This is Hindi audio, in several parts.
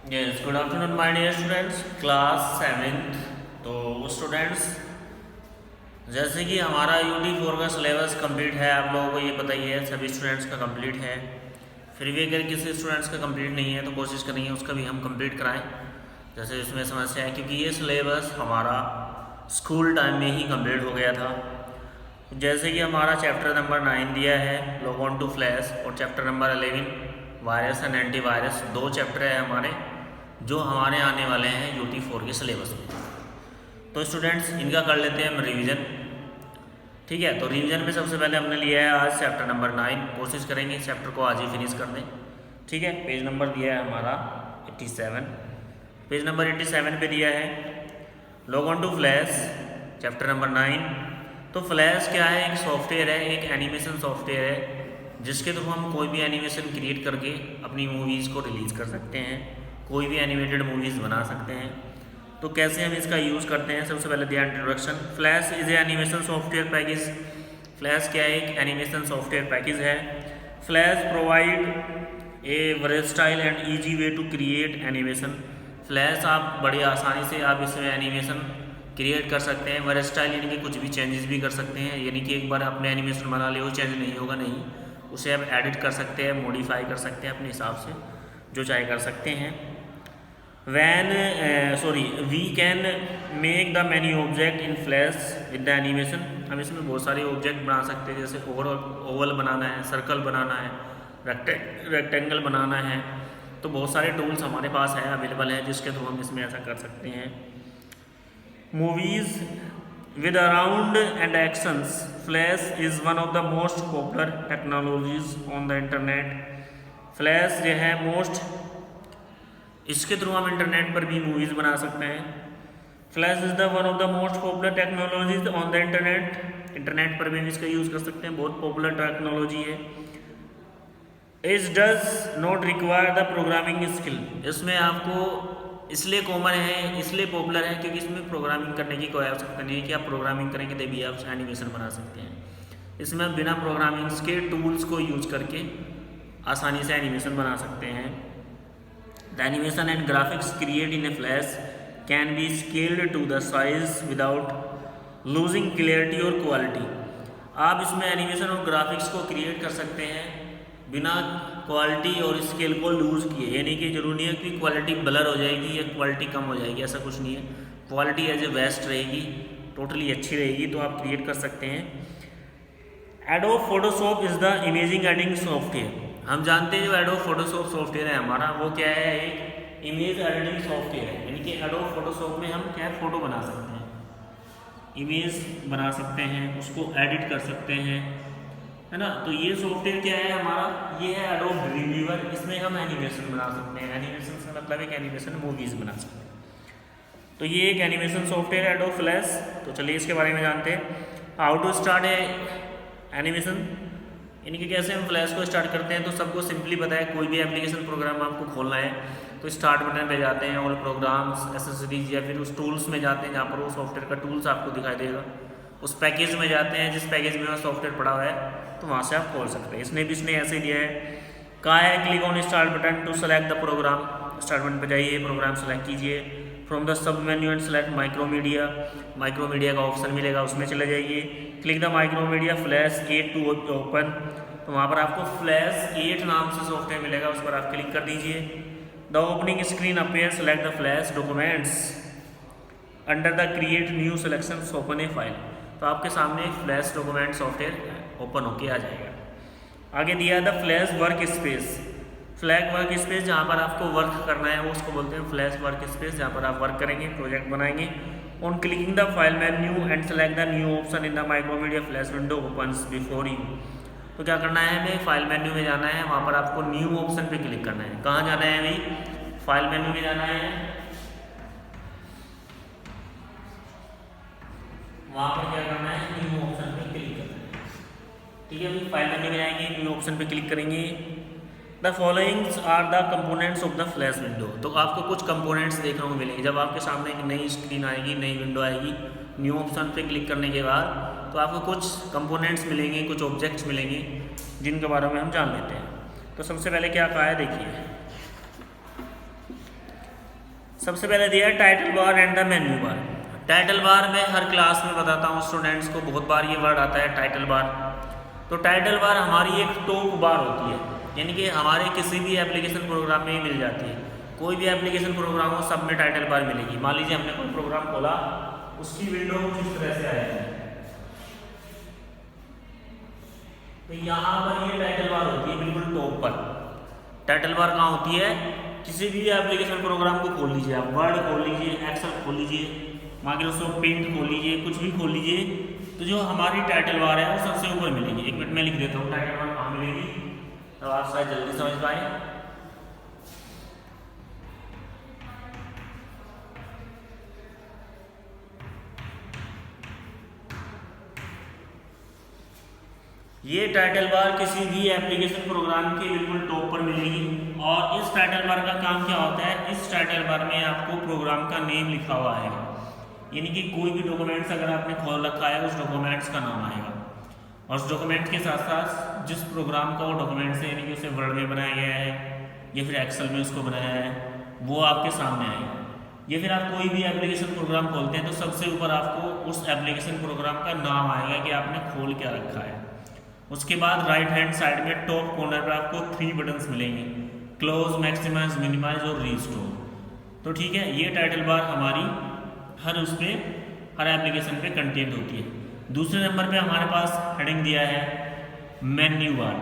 Yes, good afternoon my dear students, class seventh. तो स्टूडेंट्स, जैसे कि हमारा UT4 का सिलेबस कंप्लीट है, आप लोगों को ये पता ही है, सभी स्टूडेंट्स का कंप्लीट है। फिर भी अगर किसी स्टूडेंट्स का कंप्लीट नहीं है तो कोशिश करेंगे उसका भी हम कंप्लीट कराएं। जैसे इसमें समस्या है क्योंकि ये सिलेबस हमारा स्कूल टाइम में ही कंप्लीट हो गया था। जैसे कि हमारा चैप्टर नंबर 9 दिया है लॉग ऑन टू फ्लैश, और chapter number 11 virus and antivirus, दो चैप्टर है हमारे जो हमारे आने वाले हैं UT4 के सिलेबस में। तो स्टूडेंट्स, इनका कर लेते हैं हम रिवीजन। ठीक है, तो रिवीजन में सबसे पहले हमने लिया है आज चैप्टर नंबर 9। कोशिश करेंगे इस चैप्टर को आज ही फिनिश कर दें। ठीक है, पेज नंबर दिया है हमारा 87। पेज नंबर 87 पे दिया है log on to Flash, chapter number 9। तो फ्लैश क्या है? एक सॉफ्टवेयर है, एक एनिमेशन सॉफ्टवेयर है जिसके थ्रू हम कोई भी एनिमेशन क्रिएट करके अपनी मूवीज़ को रिलीज़ कर सकते हैं, कोई भी एनिमेटेड मूवीज़ बना सकते हैं। तो कैसे हम इसका यूज़ करते हैं, सबसे पहले दिया introduction. Flash is a animation software package. Flash क्या है? एक एनिमेशन सॉफ्टवेयर पैकेज है। Flash provide a versatile and easy way to create animation. Flash आप बड़ी आसानी से आप इसमें एनिमेशन क्रिएट कर सकते हैं। वर्सेटाइल यानी कि कुछ भी चेंजेस भी कर सकते हैं, यानी कि एक बार आपने एनिमेशन बना लिया, वो चेंज नहीं होगा, नहीं, उसे आप एडिट कर सकते हैं, मॉडिफाई कर सकते हैं अपने हिसाब से, जो चाहे कर सकते हैं। We can make the many object in Flash with the animation. हम इसमें बहुत सारे ऑब्जेक्ट बना सकते हैं, जैसे ओवल बनाना है, सर्कल बनाना है, रेक्टेंगल बनाना है। तो बहुत सारे टूल्स हमारे पास है, अवेलेबल है, जिसके थ्रू हम इसमें ऐसा कर सकते हैं। Movies with around and actions, Flash is one of the most popular technologies on the internet। Flash जो है मोस्ट, इसके थ्रू हम इंटरनेट पर भी मूवीज़ बना सकते हैं। Flash is the one of the most popular technologies on the internet। Internet पर भी हम इसका यूज़ कर सकते हैं, बहुत पॉपुलर टेक्नोलॉजी है। It does not require the programming skill। इसमें आपको इसलिए कॉमन है, इसलिए पॉपुलर है क्योंकि इसमें प्रोग्रामिंग करने की कोई आवश्यकता नहीं है कि आप प्रोग्रामिंग करेंगे तभी आप एनिमेशन बना सकते हैं। इसमें आप बिना प्रोग्रामिंग के टूल्स को यूज करके आसानी से एनिमेशन बना सकते हैं। The animation and graphics create in a Flash can be scaled to the size without losing clarity और क्वालिटी। आप इसमें एनिमेशन और ग्राफिक्स को क्रिएट कर सकते हैं बिना क्वालिटी और स्केल को लूज़ किए, यानी कि जरूरी नहीं है कि क्वालिटी ब्लर हो जाएगी या क्वालिटी कम हो जाएगी, ऐसा कुछ नहीं है। क्वालिटी एज ए बेस्ट रहेगी, टोटली अच्छी रहेगी, तो आप क्रिएट कर सकते हैं। Adobe Photoshop is the imaging editing software. हम जानते हैं जो एडोब फोटोशॉप सॉफ्टवेयर है हमारा, वो क्या है? एक इमेज एडिटिंग सॉफ्टवेयर है, यानी कि एडोब फोटोशॉप में हम क्या फ़ोटो बना सकते हैं, इमेज बना सकते हैं, उसको एडिट कर सकते हैं, है ना। तो ये सॉफ्टवेयर क्या है हमारा? ये है एडोब ड्रीमवीवर। इसमें हम एनिमेशन बना सकते हैं, एनिमेशन से मतलब एक एनिमेशन मूवीज़ बना सकते हैं। तो ये एक एनिमेशन सॉफ्टवेयर है एडोब फ्लैश। तो चलिए इसके बारे में जानते हैं। How to start a animation, यानी कि कैसे हम फ्लैश को स्टार्ट करते हैं। तो सबको सिंपली पता है, कोई भी एप्लीकेशन प्रोग्राम आपको खोलना है तो स्टार्ट बटन पे जाते हैं, ऑल प्रोग्राम्स, एसेसरीज, या फिर उस टूल्स में जाते हैं जहाँ पर वो सॉफ्टवेयर का टूल्स आपको दिखाई देगा। उस पैकेज में जाते हैं, जिस पैकेज में वो सॉफ्टवेयर पड़ा हुआ है, तो वहाँ से आप खोल सकते हैं। इसने ऐसे दिया है, कहा है click on start button to select the program. Start button पर जाइए, प्रोग्राम सेलेक्ट कीजिए। From the sub menu and select Macromedia. Macromedia का ऑप्शन मिलेगा, उसमें चले जाइए। Click the Macromedia flash 8 to open. तो वहाँ पर आपको फ्लैश 8 नाम से सॉफ्टवेयर मिलेगा, उस पर आप क्लिक कर दीजिए। The opening screen appear, select the flash documents under the create new selection open A file. तो आपके सामने फ्लैश डॉक्यूमेंट सॉफ्टवेयर ओपन होके आ जाएगा। आगे दिया है the flash work space. Flash work space, जहाँ पर आपको वर्क करना है वो उसको बोलते हैं फ्लैश वर्क स्पेस, जहाँ पर आप वर्क करेंगे, प्रोजेक्ट बनाएंगे। On clicking the file menu and select the new option in the Macromedia flash window opens before you. तो क्या करना है हमें? फाइल मेन्यू में जाना है, वहाँ पर आपको न्यू ऑप्शन पे क्लिक करना है। कहाँ जाना है भाई? फाइल मेन्यू में जाना है, वहाँ पर क्या करना है? न्यू ऑप्शन पे क्लिक करना है। ठीक है भाई, फाइल मेन्यू में जाएंगे, न्यू ऑप्शन पे क्लिक करेंगे। The followings are the components of the Flash window. तो आपको कुछ कंपोनेंट्स देखने को मिलेंगे जब आपके सामने एक नई स्क्रीन आएगी, नई विंडो आएगी। न्यू ऑप्शन पे क्लिक करने के बाद तो आपको कुछ कंपोनेंट्स मिलेंगे, कुछ ऑब्जेक्ट्स मिलेंगे, जिनके बारे में हम जान लेते हैं। तो सबसे पहले क्या कहा है देखिए, सबसे पहले दिया है title bar and the menu bar. Title bar में हर क्लास में बताता हूँ स्टूडेंट्स को, बहुत बार ये वर्ड आता है टाइटल बार। तो टाइटल बार हमारी एक टॉप बार होती है, यानी कि हमारे किसी भी एप्लीकेशन प्रोग्राम में ही मिल जाती है। कोई भी एप्लीकेशन प्रोग्राम हो सब में टाइटल बार मिलेगी। मान लीजिए हमने कोई प्रोग्राम खोला, उसकी विंडो कुछ इस तरह से आएगी, तो यहाँ पर ये टाइटल बार होती है बिल्कुल टॉप पर। टाइटल बार कहाँ होती है? किसी भी एप्लीकेशन प्रोग्राम को खोल लीजिए, आप वर्ड खोल लीजिए, एक्सेल खोल लीजिए, माइक्रोसॉफ्ट पेंट खोल लीजिए, कुछ भी खोल लीजिए, तो जो हमारी टाइटल बार है वो सबसे ऊपर मिलेगी। एक मिनट में लिख देता हूँ टाइटल बार कहाँ मिलेगी, तो आप शायद जल्दी समझ पाए। ये टाइटल बार किसी भी एप्लीकेशन प्रोग्राम के बिल्कुल टॉप पर मिलेगी। और इस टाइटल बार का काम क्या होता है? इस टाइटल बार में आपको प्रोग्राम का नेम लिखा हुआ है, यानी कि कोई भी डॉक्यूमेंट्स अगर आपने खोल रखा है उस डॉक्यूमेंट्स का नाम आएगा, और उस डॉक्यूमेंट के साथ साथ जिस प्रोग्राम का वो डॉक्यूमेंट्स है, यानी कि उसे वर्ड में बनाया गया है या फिर एक्सेल में उसको बनाया है, वो आपके सामने आएगा। या फिर आप कोई भी एप्लीकेशन प्रोग्राम खोलते हैं तो सबसे ऊपर आपको उस एप्लीकेशन प्रोग्राम का नाम आएगा कि आपने खोल क्या रखा है। उसके बाद राइट हैंड साइड में टॉप कॉर्नर पर आपको 3 बटन्स मिलेंगे, क्लोज, मैक्सिमाइज, मिनिमाइज और रीस्टोर। तो ठीक है, ये टाइटल बार हमारी हर उस पर, हर एप्लीकेशन पे कंटेंट होती है। दूसरे नंबर पे हमारे पास हेडिंग दिया है मेन्यू बार।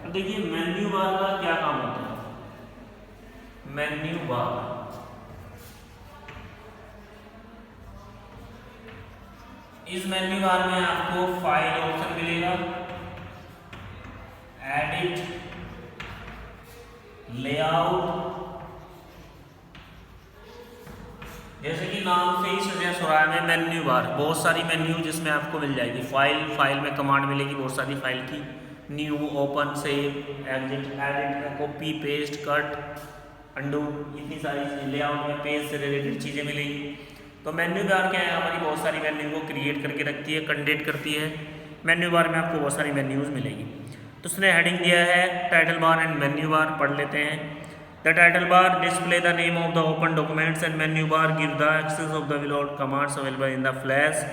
अब देखिए मेन्यू बार का क्या काम होता है। मेन्यू बार इस मेन्यू बार में आपको फाइल ऑप्शन मिलेगा, एडिट, लेआउट, जैसे कि नाम से ही सजेस्ट हो रहा है मेन्यू बार, बहुत सारी मेन्यू जिसमें आपको मिल जाएगी। फाइल में कमांड मिलेगी बहुत सारी फाइल की, new, open, save, exit, edit, copy, paste, cut, undo, इतनी सारी चीज़ें। लेआउट में पेज से रिलेटेड चीज़ें मिलेगी। तो मेन्यू बार क्या है? हमारी बहुत सारी मेन्यू को क्रिएट करके रखती है, कंडेट करती है। मेन्यू बार में आपको बहुत सारी मेन्यूज़ मिलेगी। तो उसने हेडिंग दिया है title bar and menu bar, पढ़ लेते हैं। The title bar display the name of the open documents and menu bar give the access of the without commands available in the Flash.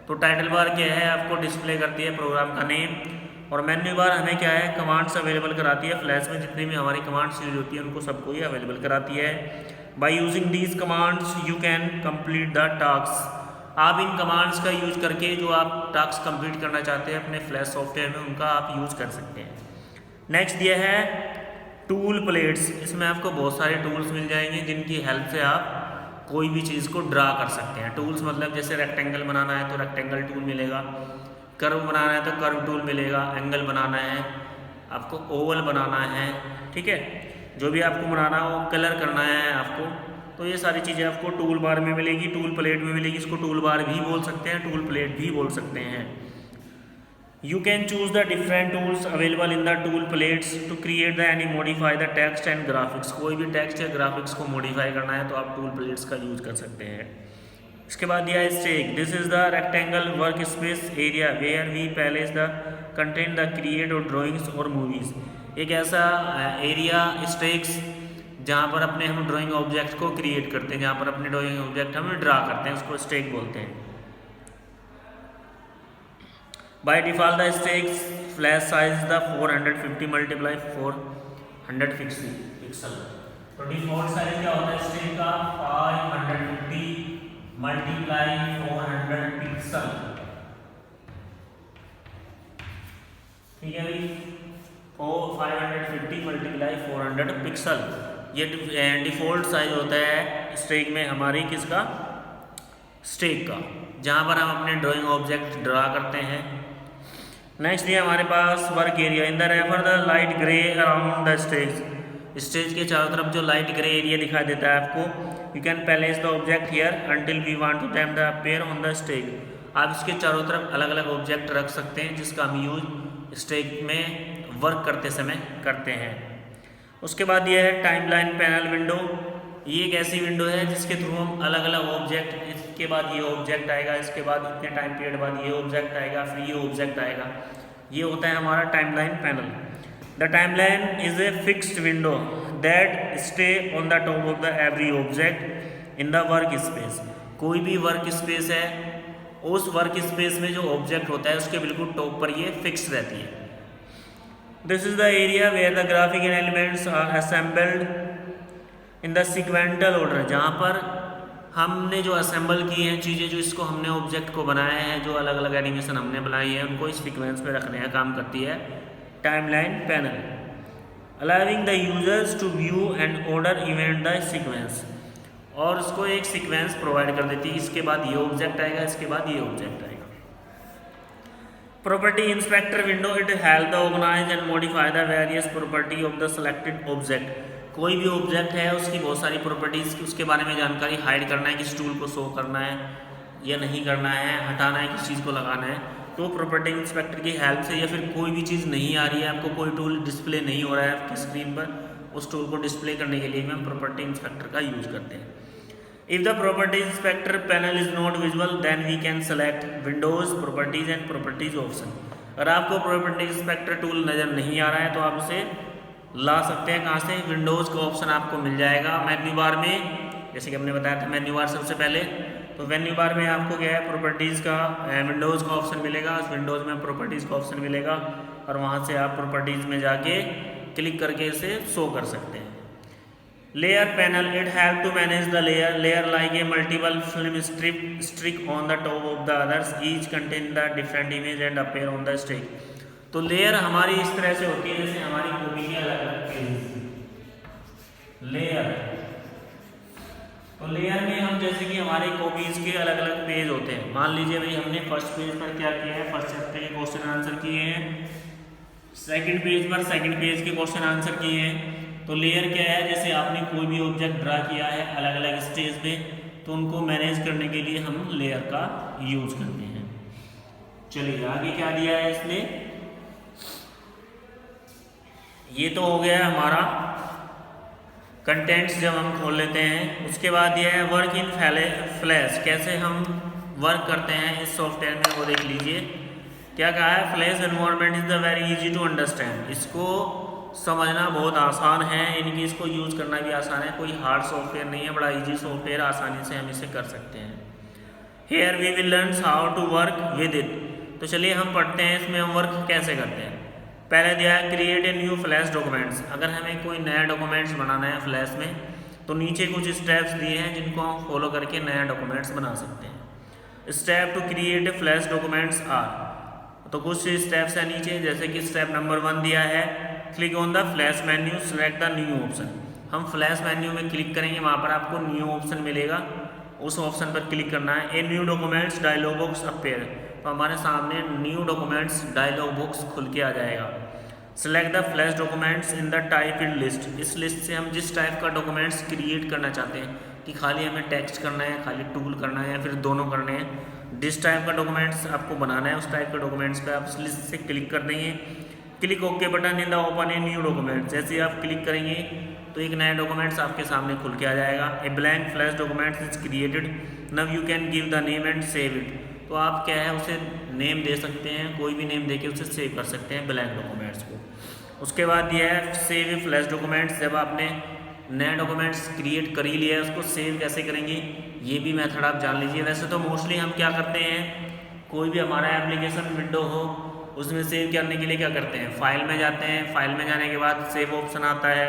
तो टाइटल बार क्या है? आपको डिस्प्ले करती है प्रोग्राम का नेम, और मेन्यू बार हमें क्या है? कमांड्स अवेलेबल कराती है। फ्लैश में जितनी भी हमारी कमांड्स यूज होती है उनको सबको ही अवेलेबल कराती है। By using these commands you can complete the task. आप इन कमांड्स का यूज करके जो आप टास्क कंप्लीट करना चाहते हैं अपने फ्लैश सॉफ्टवेयर में, उनका आप यूज कर सकते हैं। नेक्स्ट दिया है टूल प्लेट्स। इसमें आपको बहुत सारे टूल्स मिल जाएंगे जिनकी हेल्प से आप कोई भी चीज़ को ड्रा कर सकते हैं। टूल्स मतलब जैसे रेक्टेंगल बनाना है तो रेक्टेंगल टूल मिलेगा, कर्व बनाना है तो कर्व टूल मिलेगा, एंगल बनाना है, आपको ओवल बनाना है, ठीक है, जो भी आपको बनाना हो, कलर करना है आपको, तो ये सारी चीज़ें आपको टूल बार में मिलेगी, टूल प्लेट में मिलेगी। इसको टूल बार भी बोल सकते हैं, टूल प्लेट भी बोल सकते हैं। You can choose the different tools available in the tool plates to create the any modify the text and graphics. कोई भी टेक्स्ट या ग्राफिक्स को मॉडिफाई करना है तो आप टूल प्लेट्स का यूज कर सकते हैं। इसके बाद दिया है stage. This is the rectangle work space area where we place the content the create और ड्राइंग्स और मूवीज। एक ऐसा एरिया स्टेक्स जहाँ पर अपने हम ड्राइंग ऑब्जेक्ट को क्रिएट करते हैं, जहाँ पर अपने ड्राइंग ऑब्जेक्ट हम ड्रा करते हैं, उसको स्टेक बोलते हैं। By default the stakes flash size the 450 multiply 460 pixel. तो डिफॉल्ट साइज क्या होता है स्टेक का? 550 मल्टीप्लाई 400 पिक्सल। ठीक है भाई, 550 मल्टीप्लाई 400 पिक्सल ये डिफ़ॉल्ट साइज होता है स्टेक में हमारी किसका? स्टेक का, जहाँ पर हम अपने ड्राइंग ऑब्जेक्ट ड्रा करते हैं। नेक्स्ट ये हमारे पास work area. In the refer the light grey around the stage. Stage के चारों तरफ जो लाइट ग्रे एरिया दिखाई देता है आपको, you can place the object here until we want to them the appear on the stage. आप इसके चारों तरफ अलग अलग ऑब्जेक्ट रख सकते हैं जिसका हम यूज स्टेक में वर्क करते समय करते हैं। उसके बाद ये है टाइमलाइन पैनल विंडो। ये एक ऐसी विंडो है जिसके थ्रू हम अलग अलग ऑब्जेक्ट, इसके बाद ये ऑब्जेक्ट आएगा, इसके बाद इतने टाइम पीरियड बाद ये ऑब्जेक्ट आएगा, फिर ये ऑब्जेक्ट आएगा। ये होता है हमारा timeline panel. The timeline is a fixed window that stay on the top of the every object in the work space. कोई भी वर्क स्पेस है, उस वर्क स्पेस में जो ऑब्जेक्ट होता है उसके बिल्कुल टॉप पर ये फिक्स रहती है। This is the area where the graphical elements are assembled in the sequential order, जहाँ पर हमने जो असेंबल की हैं चीज़ें, जो इसको हमने ऑब्जेक्ट को बनाया है, जो अलग अलग एनिमेशन हमने बनाई है, उनको इस सीक्वेंस में रखने का काम करती है timeline panel, allowing the users to view and order event the sequence, और उसको एक सीक्वेंस प्रोवाइड कर देती है, इसके बाद ये ऑब्जेक्ट आएगा, इसके बाद ये ऑब्जेक्ट आएगा। Property inspector window, it help the organise and modify the various property of the selected object. कोई भी ऑब्जेक्ट है उसकी बहुत सारी प्रॉपर्टीज़, उसके बारे में जानकारी हाइड करना है, किस टूल को शो करना है या नहीं करना है, हटाना है, किस चीज़ को लगाना है, तो प्रॉपर्टी इंस्पेक्टर की हेल्प से, या फिर कोई भी चीज़ नहीं आ रही है, आपको कोई टूल डिस्प्ले नहीं हो रहा है आपकी स्क्रीन पर, उस टूल को डिस्प्ले करने के लिए हम प्रॉपर्टी इंस्पेक्टर का यूज़ करते हैं। If the property inspector panel is not visual then we can select windows properties and properties option. अगर आपको प्रॉपर्टी इंस्पेक्टर टूल नज़र नहीं आ रहा है तो आप उसे ला सकते हैं, कहाँ से, विंडोज़ का ऑप्शन आपको मिल जाएगा मेन्यू बार में, जैसे कि हमने बताया था मेन्यू बार सबसे पहले, तो मेन्यू बार में आपको क्या है, प्रॉपर्टीज़ का विंडोज़ का ऑप्शन मिलेगा, उस विंडोज़ में प्रॉपर्टीज़ का ऑप्शन मिलेगा, और वहाँ से आप प्रॉपर्टीज़ में जाके क्लिक करके इसे शो कर सकते हैं। Layer panel, it help to manage the layer like a multiple film strip on the top of the others, each contain the different image and appear on the stick. तो लेयर हमारी इस तरह से होती है जैसे हमारी कॉपी के अलग अलग पेज, लेयर, तो लेयर में हम जैसे कि हमारे कॉपीज के अलग अलग पेज होते हैं। मान लीजिए भाई हमने फर्स्ट पेज पर क्या किया है, फर्स्ट चैप्टर के क्वेश्चन आंसर किए हैं, सेकंड पेज पर सेकंड पेज के क्वेश्चन आंसर किए हैं। तो लेयर क्या है, जैसे आपने कोई भी ऑब्जेक्ट ड्रा किया है अलग अलग स्टेज पे, तो उनको मैनेज करने के लिए हम लेयर का यूज करते हैं। चलिए आगे क्या दिया है इसने, ये तो हो गया हमारा कंटेंट्स जब हम खोल लेते हैं। उसके बाद ये है वर्क इन फ्लैश, कैसे हम वर्क करते हैं इस सॉफ्टवेयर में, वो देख लीजिए। क्या कहा है, Flash environment is the very easy to understand, इसको समझना बहुत आसान है, इनकी इसको यूज़ करना भी आसान है, कोई हार्ड सॉफ्टवेयर नहीं है, बड़ा इजी सॉफ्टवेयर, आसानी से हम इसे कर सकते हैं। Here we will learn how to work with it, तो चलिए हम पढ़ते हैं इसमें हम वर्क कैसे करते हैं। पहले दिया है create a new flash documents, अगर हमें कोई नया डॉक्यूमेंट्स बनाना है फ्लैश में तो नीचे कुछ स्टेप्स दिए हैं जिनको हम फॉलो करके नया डॉक्यूमेंट्स बना सकते हैं। Step to create a Flash documents are, तो कुछ स्टेप्स हैं नीचे, जैसे कि स्टेप नंबर 1 दिया है click on the flash menu select the new option. हम फ्लैश मेन्यू में क्लिक करेंगे, वहाँ पर आपको न्यू ऑप्शन मिलेगा, उस ऑप्शन पर क्लिक करना है। A new documents dialog box appear, तो हमारे सामने न्यू डॉक्यूमेंट्स डायलॉग बॉक्स खुल के आ जाएगा। Select the flash documents in the type in list, इस लिस्ट से हम जिस टाइप का डॉक्यूमेंट्स क्रिएट करना चाहते हैं कि खाली हमें टेक्स्ट करना है, खाली टूल करना है, या फिर दोनों करने हैं, जिस टाइप का डॉक्यूमेंट्स आपको बनाना है उस टाइप के डॉक्यूमेंट्स पे आप उस लिस्ट से क्लिक कर देंगे। Click okay button in the open a new document, जैसे ही आप क्लिक करेंगे तो एक नया डॉक्यूमेंट्स आपके सामने खुल के आ जाएगा। A blank flash documents is created, now you can give the name and save it, तो आप क्या है उसे नेम दे सकते हैं, कोई भी नेम देके उसे सेव कर सकते हैं ब्लैंक डॉक्यूमेंट्स को। उसके बाद ये है सेव ए फ्लैश डॉक्यूमेंट्स, जब आपने नया डॉक्यूमेंट्स क्रिएट कर ही लिया है उसको सेव कैसे करेंगे ये भी मेथड आप जान लीजिए। वैसे तो मोस्टली हम क्या करते हैं, कोई भी हमारा एप्लीकेशन विंडो हो उसमें सेव करने के लिए क्या करते हैं, फाइल में जाते हैं, फाइल में जाने के बाद सेव ऑप्शन आता है,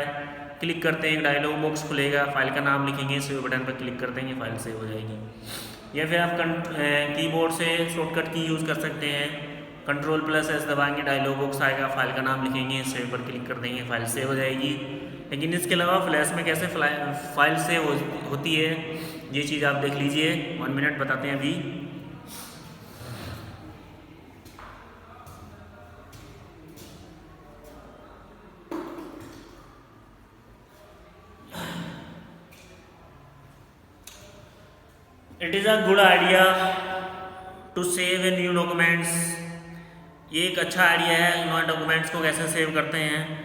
क्लिक करते हैं, एक डायलॉग बॉक्स खुलेगा, फाइल का नाम लिखेंगे, सेव बटन पर क्लिक कर देंगे, फाइल सेव हो जाएगी। या फिर आप कीबोर्ड से शॉर्टकट की यूज़ कर सकते हैं, Ctrl+S दबाएंगे, डायलॉग बॉक्स आएगा, फाइल का नाम लिखेंगे, सेव पर क्लिक कर देंगे, फाइल सेव हो जाएगी। लेकिन इसके अलावा फ्लैश में कैसे फाइल सेव होती है ये चीज़ आप देख लीजिए, 1 मिनट बताते हैं अभी। It is a good idea to save a new documents, ये एक अच्छा आइडिया है नए डॉक्यूमेंट्स को कैसे सेव करते हैं।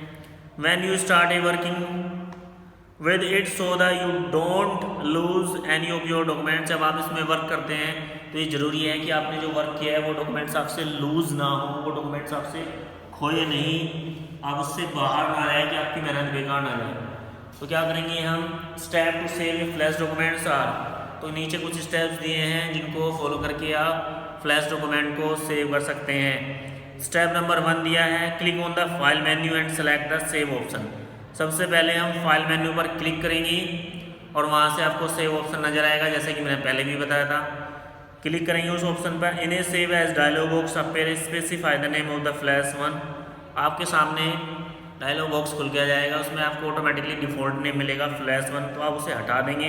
When you start a working with it so that you don't lose any of your documents, जब आप इसमें वर्क करते हैं तो ये ज़रूरी है कि आपने जो वर्क किया है वो डॉक्यूमेंट्स आपसे लूज ना हो, वो डॉक्यूमेंट्स आपसे खोए नहीं, आप उससे बाहर ना आए कि आपकी मेहनत बेकार ना जाए। तो क्या करेंगे हम, step to save Flash documents are, तो नीचे कुछ स्टेप्स दिए हैं जिनको फॉलो करके आप फ्लैश डॉक्यूमेंट को सेव कर सकते हैं। स्टेप नंबर 1 दिया है, click on the file menu and select the save option. सबसे पहले हम फाइल मेन्यू पर क्लिक करेंगे और वहाँ से आपको सेव ऑप्शन नजर आएगा, जैसे कि मैंने पहले भी बताया था। क्लिक करेंगे उस ऑप्शन पर, इन्हें save as dialog box appear, specify the name of the Flash one. आपके सामने डायलॉग बॉक्स खुल के आ जाएगा, उसमें आपको ऑटोमेटिकली डिफॉल्ट नेम मिलेगा फ्लैश वन, तो आप उसे हटा देंगे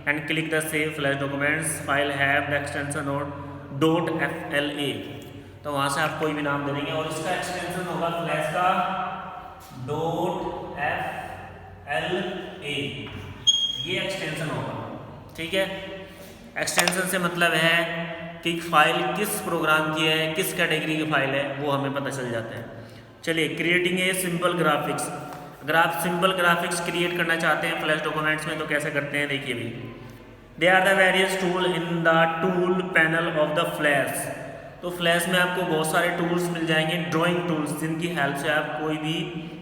and click the save Flash documents file have the extension और .fla, तो वहाँ से आप कोई भी नाम दे देंगे और इसका एक्सटेंशन होगा फ्लैश का .fla, ये एक्सटेंशन होगा। ठीक है, एक्सटेंशन से मतलब है कि फाइल किस प्रोग्राम की है, किस कैटेगरी की फाइल है, वो हमें पता चल जाता है। चलिए, क्रिएटिंग ए सिंपल ग्राफिक्स। अगर आप सिंपल ग्राफिक्स क्रिएट करना चाहते हैं फ्लैश डॉक्यूमेंट्स में तो कैसे करते हैं, देखिए भी, they are the various tool in the tool panel of the Flash. तो फ्लैश में आपको बहुत सारे टूल्स मिल जाएंगे, ड्राइंग टूल्स, जिनकी हेल्प से आप कोई भी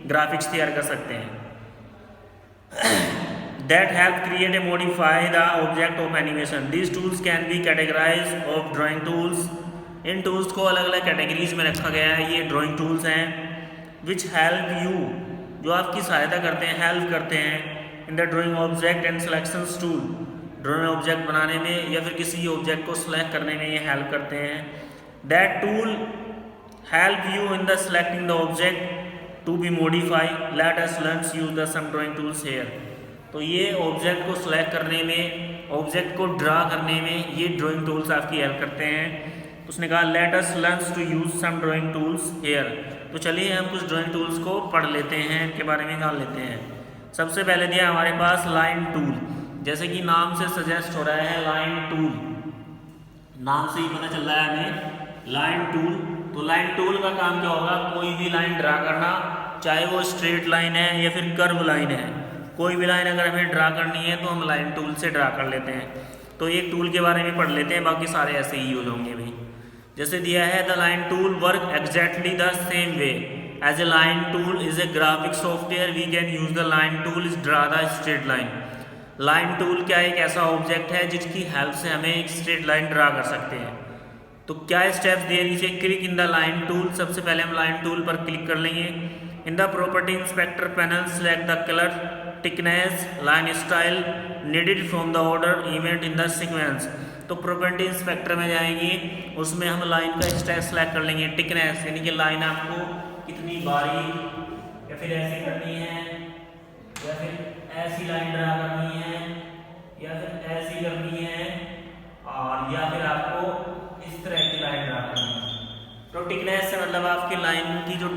ग्राफिक्स तैयार कर सकते हैं। that help create and modify the object of animation. These tools can be categorized of drawing tools. In tools को अलग अलग कैटेगरीज में रखा गया है, ये ड्राइंग टूल्स हैं। विच हेल्प यू, जो आपकी सहायता करते हैं, हेल्प करते हैं in the drawing object and selections tool, drawing object बनाने में या फिर किसी ऑब्जेक्ट को सिलेक्ट करने में ये हेल्प करते हैं। That tool help you in the selecting the object to be modify, let us learn use the some drawing tools here. तो ये ऑब्जेक्ट को सिलेक्ट करने में, ऑब्जेक्ट को ड्रा करने में ये ड्राइंग टूल्स आपकी हेल्प करते हैं। उसने कहा let us learn to use some drawing tools here. तो चलिए हम कुछ ड्राइंग टूल्स को पढ़ लेते हैं, इनके बारे में जान लेते हैं। सबसे पहले दिया हमारे पास लाइन टूल, जैसे कि नाम से सजेस्ट हो रहा है लाइन टूल, नाम से ही पता चल रहा है हमें लाइन टूल। तो लाइन टूल का काम क्या होगा, कोई भी लाइन ड्रा करना, चाहे वो स्ट्रेट लाइन है या फिर कर्व लाइन है, कोई भी लाइन अगर हमें ड्रा करनी है तो हम लाइन टूल से ड्रा कर लेते हैं। तो एक टूल के बारे में पढ़ लेते हैं, बाकी सारे ऐसे ही यूज होंगे भाई। जैसे दिया है the line tool work exactly the same way as a line tool is a graphic software, we can use the line tool is draw the straight line. Line tool क्या एक ऐसा ऑब्जेक्ट है जिसकी हेल्प से हमें एक स्ट्रेट लाइन ड्रा कर सकते हैं। तो क्या स्टेप्स दिए नीचे, click in the line tool, सबसे पहले हम लाइन टूल पर क्लिक कर लेंगे। In the property inspector panel select the colour, thickness, line style needed from the order event in the sequence. तो प्रॉपर्टी इंस्पेक्टर में जाएंगे, उसमें हम लाइन का स्टाइल सेलेक्ट कर लेंगे, थिकनेस यानी कि लाइन आपको कितनी बारीक या फिर ऐसी करनी है या फिर ऐसी लाइन ड्रा करनी है या फिर ऐसी करनी है और या फिर आपको इस तरह की लाइन ड्रा करनी है। तो थिकनेस से मतलब आपकी लाइन की जो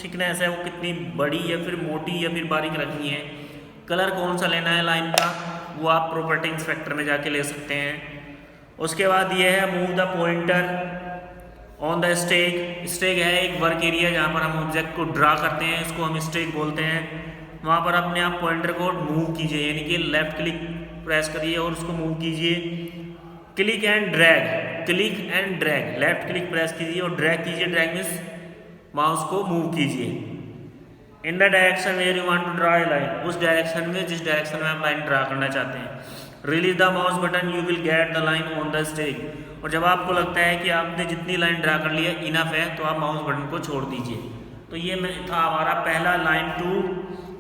थिकनेस है वो कितनी बड़ी या फिर मोटी या फिर बारीक रखनी है। कलर कौन सा लेना है लाइन का, वो आप प्रॉपर्टी इंस्पेक्टर में जाके ले सकते हैं। उसके बाद ये है move the pointer on the stage. Stage है एक वर्क एरिया जहाँ पर हम ऑब्जेक्ट को ड्रा करते हैं, इसको हम स्टेक बोलते हैं। वहाँ पर अपने आप पॉइंटर को मूव कीजिए, यानी कि लेफ्ट क्लिक प्रेस करिए और उसको मूव कीजिए। Click and drag, click and drag, left click press कीजिए और ड्रैग कीजिए, ड्रैग मीन्स माउस को मूव कीजिए। In the direction where you want to draw a line, उस डायरेक्शन में जिस डायरेक्शन में आप लाइन ड्रा करना चाहते हैं। Release the mouse button, you will get the line on the stage. और जब आपको लगता है कि आपने जितनी लाइन ड्रा कर ली है इनफ है, तो आप माउस बटन को छोड़ दीजिए। तो ये था हमारा पहला लाइन टूल,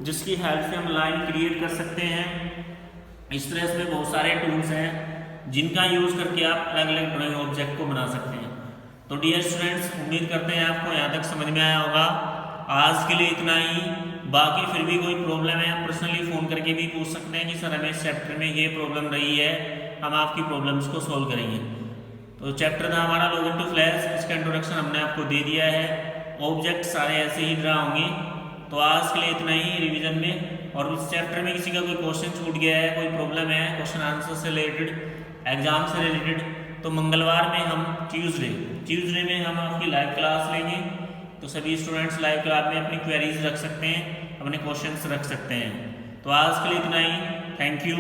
जिसकी हेल्प से हम लाइन क्रिएट कर सकते हैं। इस तरह से बहुत सारे टूल्स हैं जिनका यूज़ करके आप अलग अलग ड्राइंग ऑब्जेक्ट को बना सकते हैं। तो डियर स्टूडेंट्स, उम्मीद करते हैं आपको यहाँ तक समझ में आया होगा। आज के लिए इतना ही, बाकी फिर भी कोई प्रॉब्लम है आप पर्सनली फ़ोन करके भी पूछ सकते हैं कि सर हमें इस चैप्टर में ये प्रॉब्लम रही है, हम आपकी प्रॉब्लम्स को सॉल्व करेंगे। तो चैप्टर था हमारा लॉगिन टू फ्लैश, इसका इंट्रोडक्शन हमने आपको दे दिया है। ऑब्जेक्ट सारे ऐसे ही ड्रा होंगे। तो आज के लिए इतना ही रिवीजन में। और उस चैप्टर में किसी का कोई क्वेश्चन छूट गया है, कोई प्रॉब्लम है क्वेश्चन आंसर से रिलेटेड, एग्जाम से रिलेटेड, तो मंगलवार में हम ट्यूसडे में हम आपकी लाइव क्लास लेंगे। तो सभी स्टूडेंट्स लाइव क्लास में अपनी क्वेरीज रख सकते हैं, अपने क्वेश्चंस रख सकते हैं। तो आज के लिए इतना ही, थैंक यू।